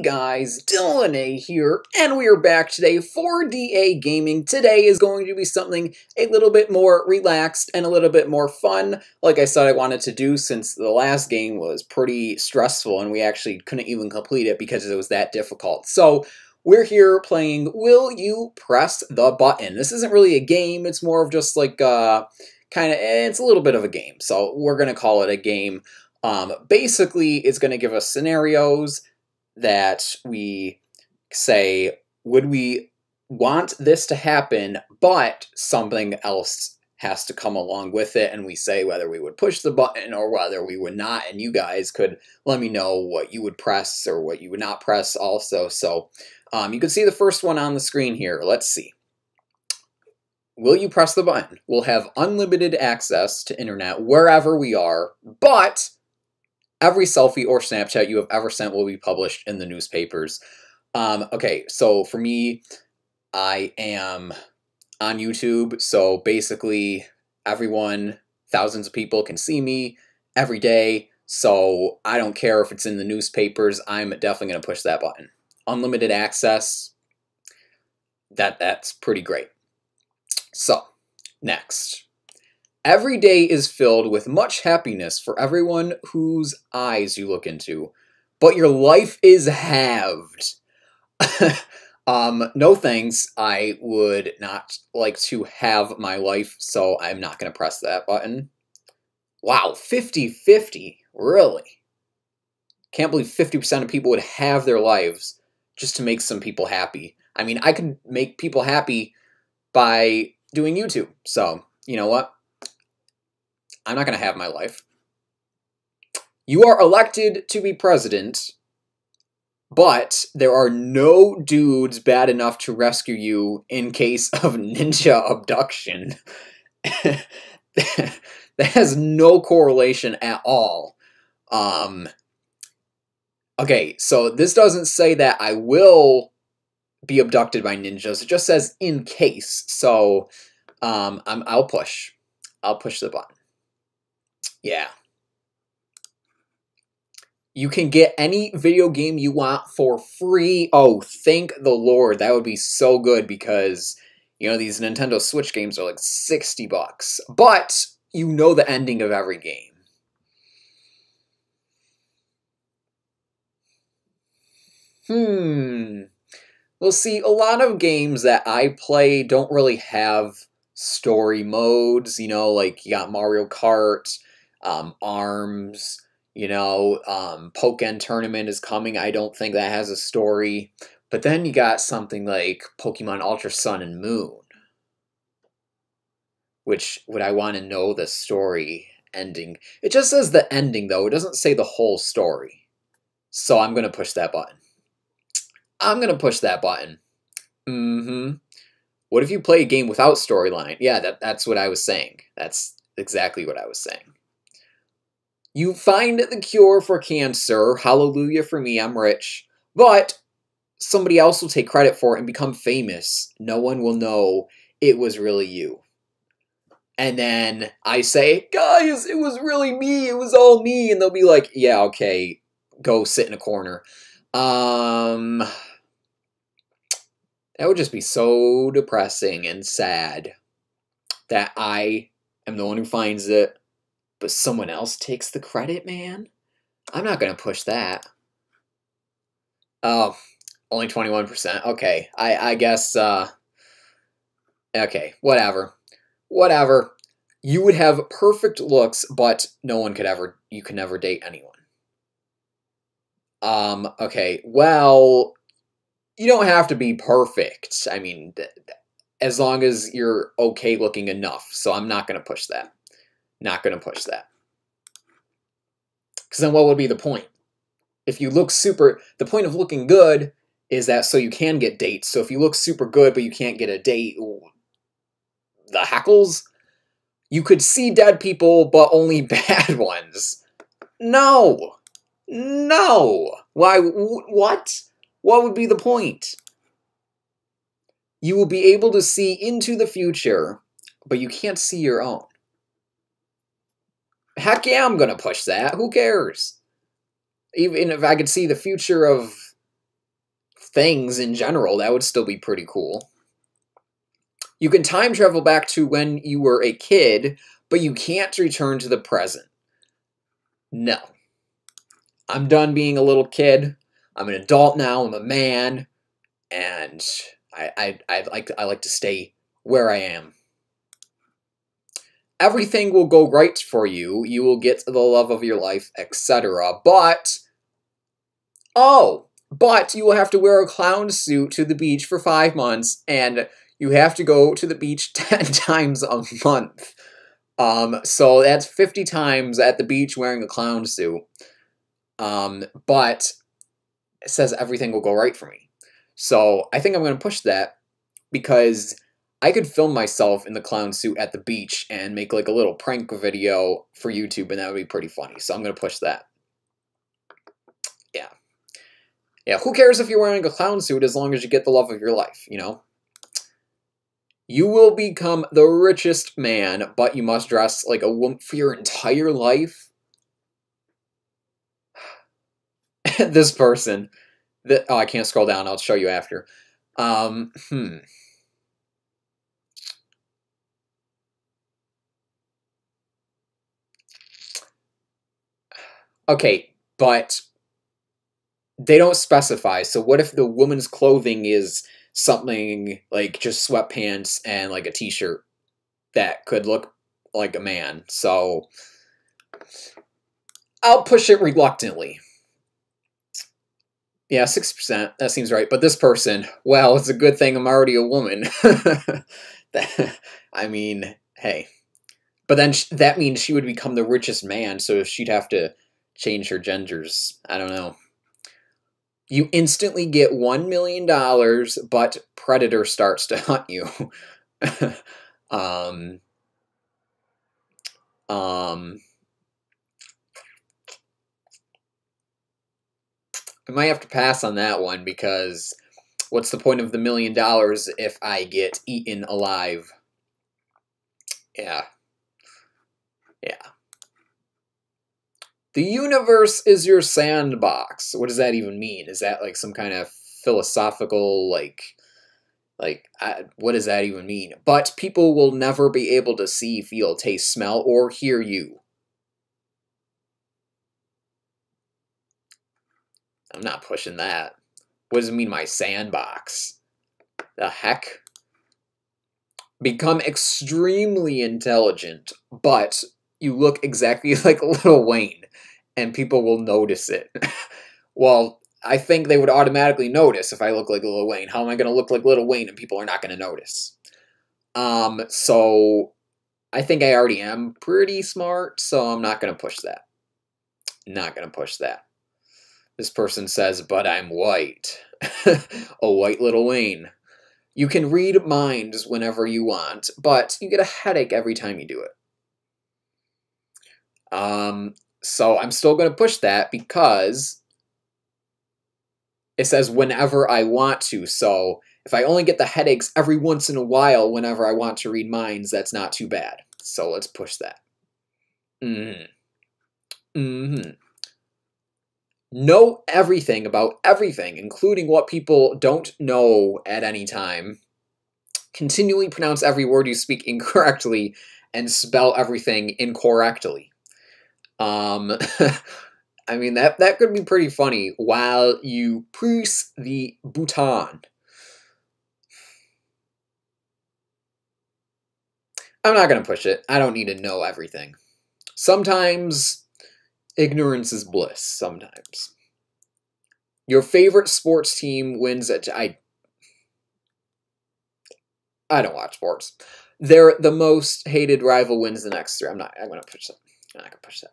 Hey guys, Dylan A here, and we are back today for DA Gaming. Today is going to be something a little bit more relaxed and a little bit more fun, like I said I wanted to do since the last game was pretty stressful and we actually couldn't even complete it because it was that difficult. So, we're here playing Will You Press the Button. This isn't really a game, it's more of just like, it's a little bit of a game, so we're going to call it a game. Basically, it's going to give us scenarios that we say, would we want this to happen, but something else has to come along with it, and we say whether we would push the button or whether we would not, and you guys could let me know what you would press or what you would not press also. So you can see the first one on the screen here. Let's see. Will you press the button? We'll have unlimited access to internet wherever we are, but every selfie or Snapchat you have ever sent will be published in the newspapers. Okay, so for me, I am on YouTube, so basically everyone, thousands of people can see me every day, so I don't care if it's in the newspapers, I'm definitely going to push that button. Unlimited access, that's pretty great. So, next. Every day is filled with much happiness for everyone whose eyes you look into, but your life is halved. No thanks. I would not like to have my life, so I'm not going to press that button. Wow, 50-50. Really? Can't believe 50% of people would have their lives just to make some people happy. I mean, I could make people happy by doing YouTube, so, you know what? I'm not going to have my life. You are elected to be president, but there are no dudes bad enough to rescue you in case of ninja abduction. That has no correlation at all. Okay, so this doesn't say that I will be abducted by ninjas. It just says in case. So I'll push. I'll push the button. Yeah. You can get any video game you want for free. Oh, thank the Lord. That would be so good because, you know, these Nintendo Switch games are like $60. But you know the ending of every game. Well, see, a lot of games that I play don't really have story modes, you know, like you got Mario Kart, ARMS, you know, Pokken Tournament is coming. I don't think that has a story. But then you got something like Pokemon Ultra Sun and Moon, which would I want to know the story ending. It just says the ending, though. It doesn't say the whole story. So I'm going to push that button. I'm going to push that button. What if you play a game without storyline? Yeah, that's what I was saying. That's exactly what I was saying. You find the cure for cancer. Hallelujah for me, I'm rich. But somebody else will take credit for it and become famous. No one will know it was really you. And then I say, guys, it was really me. It was all me. And they'll be like, yeah, okay, go sit in a corner. That would just be so depressing and sad that I am the one who finds it, but someone else takes the credit, man? I'm not going to push that. Oh, only 21%. Okay, I guess, okay, whatever. Whatever. You would have perfect looks, but you can never date anyone. Okay, well, you don't have to be perfect. I mean, as long as you're okay looking enough. So I'm not going to push that. Not going to push that. Because then what would be the point? If you look the point of looking good is that so you can get dates. So if you look super good but you can't get a date, the heckles? You could see dead people but only bad ones. No. No. Why? What? What would be the point? You will be able to see into the future, but you can't see your own. Heck yeah, I'm going to push that. Who cares? Even if I could see the future of things in general. That would still be pretty cool. You can time travel back to when you were a kid, but you can't return to the present. No. I'm done being a little kid. I'm an adult now. I'm a man. And I like to stay where I am. Everything will go right for you. You will get the love of your life, etc. But you will have to wear a clown suit to the beach for 5 months, and you have to go to the beach 10 times a month. So that's 50 times at the beach wearing a clown suit. But it says everything will go right for me. So I think I'm going to push that, because I could film myself in the clown suit at the beach and make like a little prank video for YouTube, and that would be pretty funny. So I'm going to push that. Yeah. Yeah, who cares if you're wearing a clown suit as long as you get the love of your life, you know? You will become the richest man, but you must dress like a woman for your entire life. This person. Oh, I can't scroll down. I'll show you after. Okay, but they don't specify. So what if the woman's clothing is something like just sweatpants and like a t-shirt that could look like a man? So I'll push it reluctantly. Yeah, 6%. That seems right. But this person, well, it's a good thing I'm already a woman. I mean, hey. But then that means she would become the richest man, so she'd have to change her genders. I don't know. You instantly get $1 million, but Predator starts to hunt you. I might have to pass on that one, because what's the point of the $1 million if I get eaten alive? Yeah. Yeah. The universe is your sandbox. What does that even mean? Is that like some kind of philosophical, what does that even mean? But people will never be able to see, feel, taste, smell, or hear you. I'm not pushing that. What does it mean, my sandbox? The heck? Become extremely intelligent, but you look exactly like Lil Wayne, and people will notice it. Well, I think they would automatically notice if I look like Lil Wayne. How am I going to look like Lil Wayne and people are not going to notice? So I think I already am pretty smart, so I'm not going to push that. Not going to push that. This person says, but I'm white. A white Lil Wayne. You can read minds whenever you want, but you get a headache every time you do it. So I'm still going to push that, because it says whenever I want to. So if I only get the headaches every once in a while whenever I want to read minds, that's not too bad. So let's push that. Know everything about everything, including what people don't know at any time. Continually pronounce every word you speak incorrectly and spell everything incorrectly. I mean, that could be pretty funny while you press the button. I'm not going to push it. I don't need to know everything. Sometimes ignorance is bliss. Sometimes. Your favorite sports team wins at... I don't watch sports. They're the most hated rival wins the next 3. I'm going to push that. I'm not going to push that.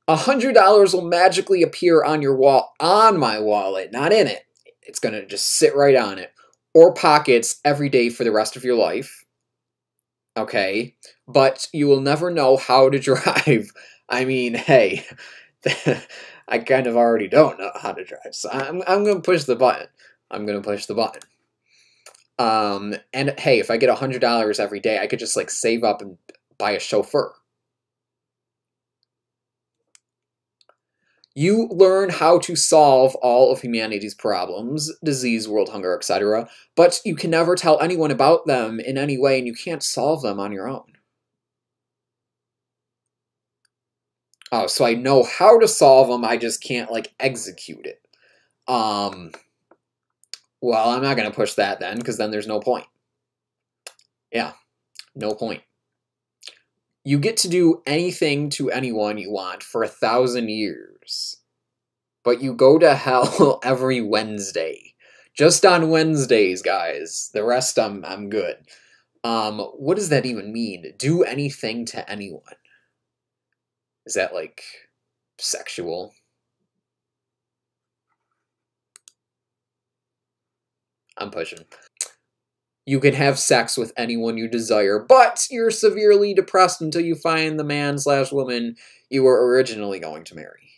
$100 will magically appear on your on my wallet, not in it. It's going to just sit right on it. Or pockets every day for the rest of your life. Okay. But you will never know how to drive. I mean, hey, I kind of already don't know how to drive. So I'm going to push the button. I'm going to push the button. And hey, if I get $100 every day, I could just like save up and buy a chauffeur. You learn how to solve all of humanity's problems, disease, world hunger, etc., but you can never tell anyone about them in any way, and you can't solve them on your own. Oh, so I know how to solve them, I just can't, like, execute it. Well, I'm not going to push that then, because then there's no point. Yeah, no point. You get to do anything to anyone you want for 1,000 years. But you go to hell every Wednesday. Just on Wednesdays, guys. The rest, I'm good. What does that even mean? Do anything to anyone. Is that, like, sexual? I'm pushing. You can have sex with anyone you desire, but you're severely depressed until you find the man/woman you were originally going to marry.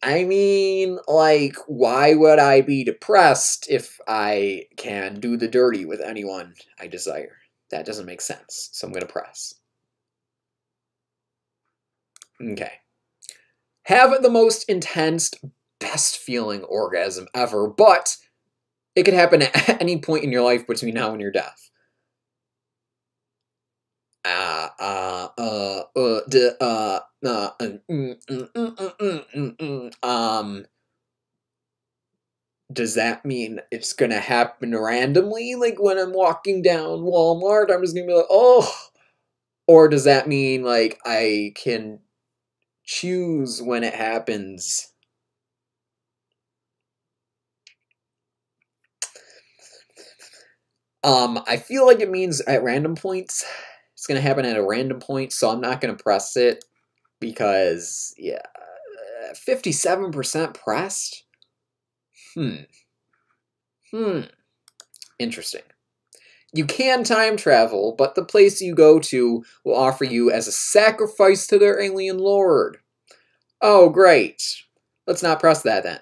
I mean, like, why would I be depressed if I can do the dirty with anyone I desire? That doesn't make sense, so I'm going to press. Okay. Have the most intense, best feeling orgasm ever, but it could happen at any point in your life between now and your death. Does that mean it's gonna happen randomly? Like when I'm walking down Walmart, I'm just gonna be like, oh. Or does that mean like I can choose when it happens? I feel like it means at random points. It's gonna happen at a random point, so I'm not gonna press it because, yeah, 57% pressed? Interesting. You can time travel, but the place you go to will offer you as a sacrifice to their alien lord. Oh, great. Let's not press that then.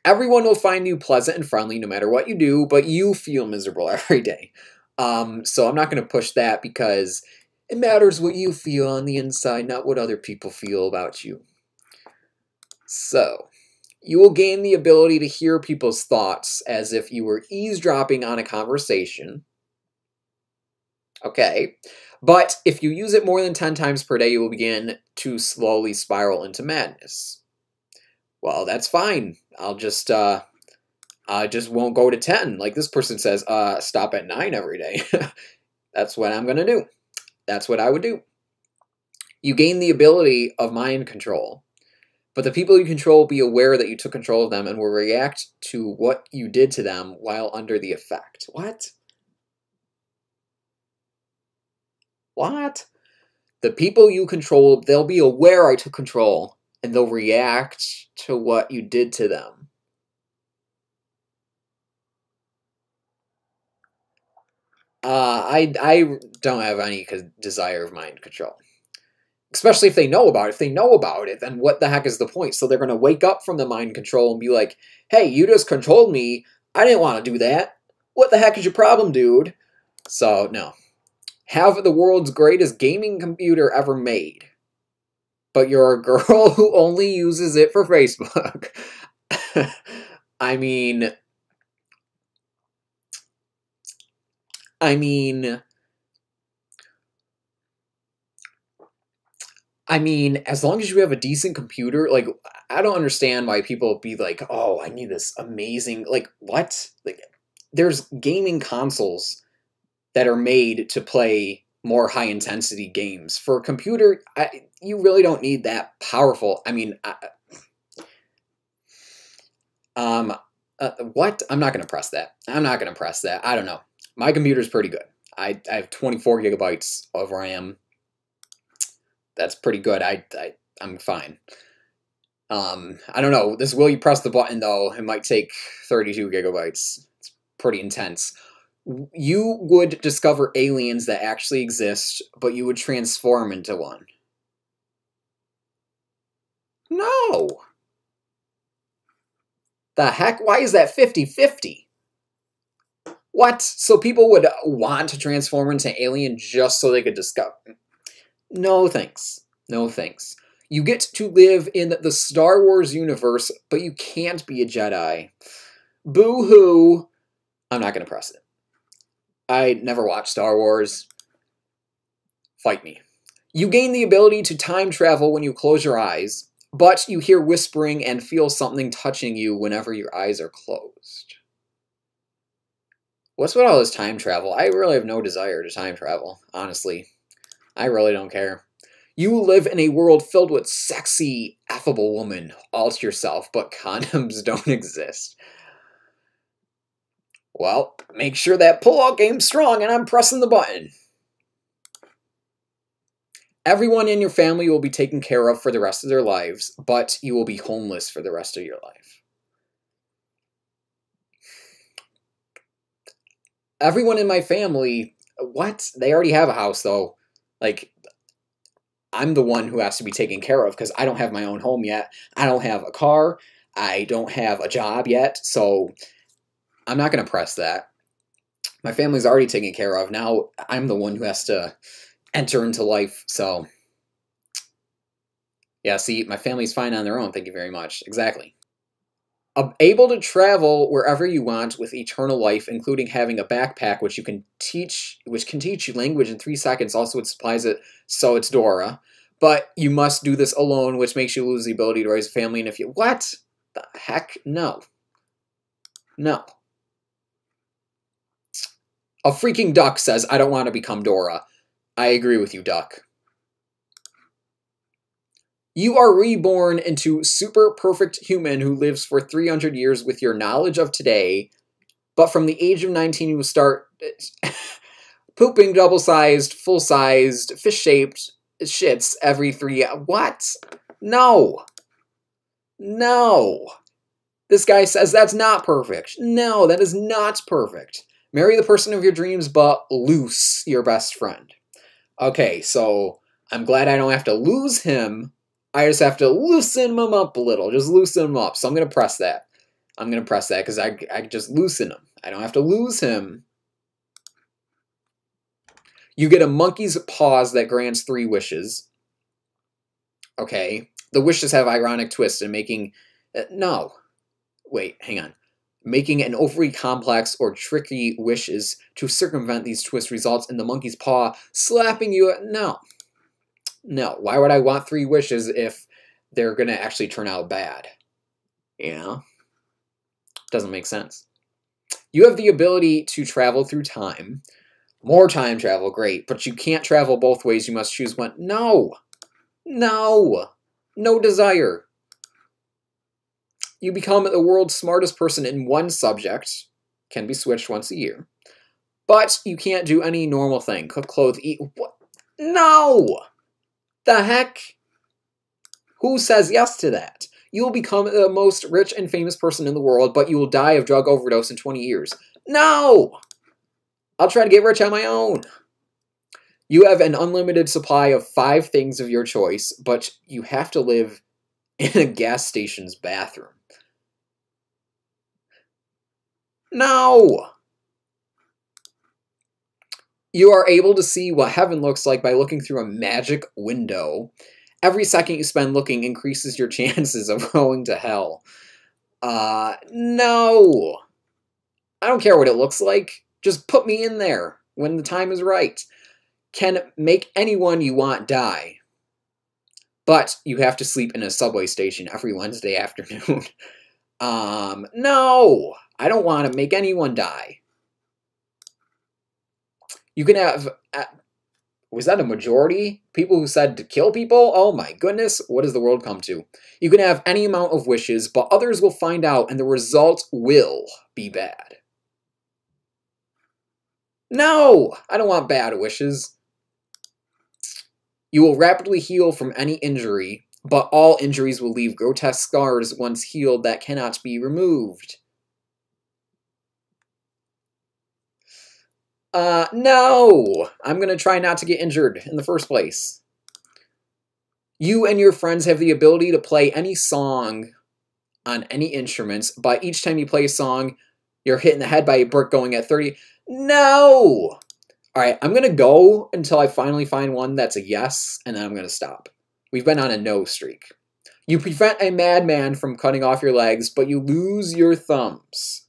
Everyone will find you pleasant and friendly no matter what you do, but you feel miserable every day. So I'm not going to push that because it matters what you feel on the inside, not what other people feel about you. So, you will gain the ability to hear people's thoughts as if you were eavesdropping on a conversation. Okay. But if you use it more than 10 times per day, you will begin to slowly spiral into madness. Well, that's fine. I just won't go to 10. Like this person says, stop at 9 every day. That's what I'm going to do. That's what I would do. You gain the ability of mind control. But the people you control will be aware that you took control of them and will react to what you did to them while under the effect. What? What? The people you control, they'll be aware I took control, and they'll react to what you did to them. I don't have any desire of mind control. Especially if they know about it. If they know about it, then what the heck is the point? So they're going to wake up from the mind control and be like, hey, you just controlled me. I didn't want to do that. What the heck is your problem, dude? So, no. Have the world's greatest gaming computer ever made. But you're a girl who only uses it for Facebook. I mean, as long as you have a decent computer, like, I don't understand why people be like, oh, I need this amazing, like, what? Like, there's gaming consoles that are made to play more high-intensity games. For a computer, you really don't need that powerful. I mean, what? I'm not going to press that. I'm not going to press that. I don't know. My computer's pretty good. I have 24 gigabytes of RAM. That's pretty good. I'm fine. I don't know. This will you press the button, though, it might take 32 gigabytes. It's pretty intense. You would discover aliens that actually exist, but you would transform into one. No! The heck? Why is that 50-50? What? So people would want to transform into alien just so they could discover? No thanks. No thanks. You get to live in the Star Wars universe, but you can't be a Jedi. Boo-hoo. I'm not going to press it. I never watched Star Wars. Fight me. You gain the ability to time travel when you close your eyes, but you hear whispering and feel something touching you whenever your eyes are closed. What's with all this time travel? I really have no desire to time travel, honestly. I really don't care. You live in a world filled with sexy, affable women all to yourself, but condoms don't exist. Well, make sure that pull-out game's strong and I'm pressing the button. Everyone in your family will be taken care of for the rest of their lives, but you will be homeless for the rest of your life. Everyone in my family, what? They already have a house, though. Like, I'm the one who has to be taken care of because I don't have my own home yet. I don't have a car. I don't have a job yet, so I'm not going to press that. My family's already taken care of. Now I'm the one who has to enter into life, so... Yeah, see, my family's fine on their own, thank you very much. Exactly. Able to travel wherever you want with eternal life, including having a backpack which can teach you language in 3 seconds. Also, it supplies it, so it's Dora. But you must do this alone, which makes you lose the ability to raise a family. And if you... What? The heck? No. No. A freaking duck says, I don't want to become Dora. I agree with you, duck. You are reborn into super perfect human who lives for 300 years with your knowledge of today, but from the age of 19 you will start pooping double-sized, full-sized, fish-shaped shits every 3 hours. What? No. No. This guy says that's not perfect. No, that is not perfect. Marry the person of your dreams, but lose your best friend. Okay, so I'm glad I don't have to lose him. I just have to loosen him up a little. Just loosen him up. So I'm going to press that. I'm going to press that because I just loosen him. I don't have to lose him. You get a monkey's paws that grants 3 wishes. Okay. The wishes have ironic twists and making... no. Wait, hang on. Making an overly complex or tricky wishes to circumvent these twists results in the monkey's paw slapping you. No. No. Why would I want 3 wishes if they're going to actually turn out bad? You know? Doesn't make sense. You have the ability to travel through time. More time travel, great. But you can't travel both ways. You must choose one. No. No. No desire. You become the world's smartest person in one subject. Can be switched once a year. But you can't do any normal thing. Cook, clothe, eat. What? No! The heck? Who says yes to that? You will become the most rich and famous person in the world, but you will die of drug overdose in 20 years. No! I'll try to get rich on my own. You have an unlimited supply of 5 things of your choice, but you have to live in a gas station's bathroom. No! You are able to see what heaven looks like by looking through a magic window. Every second you spend looking increases your chances of going to hell. No! I don't care what it looks like. Just put me in there when the time is right. Can make anyone you want die. But you have to sleep in a subway station every Wednesday afternoon. No! I don't want to make anyone die. You can have... was that a majority? People who said to kill people? Oh my goodness, what does the world come to? You can have any amount of wishes, but others will find out and the result will be bad. No! I don't want bad wishes. You will rapidly heal from any injury, but all injuries will leave grotesque scars once healed that cannot be removed. No! I'm going to try not to get injured in the first place. You and your friends have the ability to play any song on any instruments, but each time you play a song, You're hitting the head by a brick going at 30. No! Alright, I'm going to go until I finally find one that's a yes, and then I'm going to stop. We've been on a no streak. You prevent a madman from cutting off your legs, but you lose your thumbs.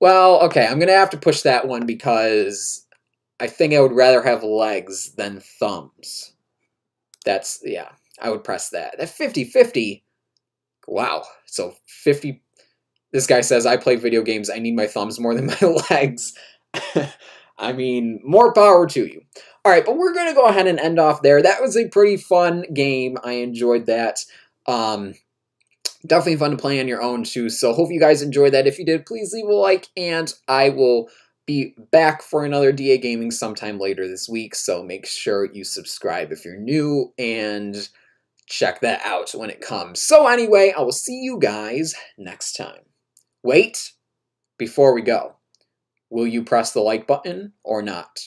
Well, okay, I'm going to have to push that one because I think I would rather have legs than thumbs. That's, yeah, I would press that. At 50-50, wow. So 50, this guy says, I play video games, I need my thumbs more than my legs. I mean, more power to you. All right, but we're going to go ahead and end off there. That was a pretty fun game. I enjoyed that. Definitely fun to play on your own, too. So hope you guys enjoyed that. If you did, please leave a like, and I will be back for another DA Gaming sometime later this week. So make sure you subscribe if you're new, and check that out when it comes. So anyway, I will see you guys next time. Wait, before we go, will you press the like button or not?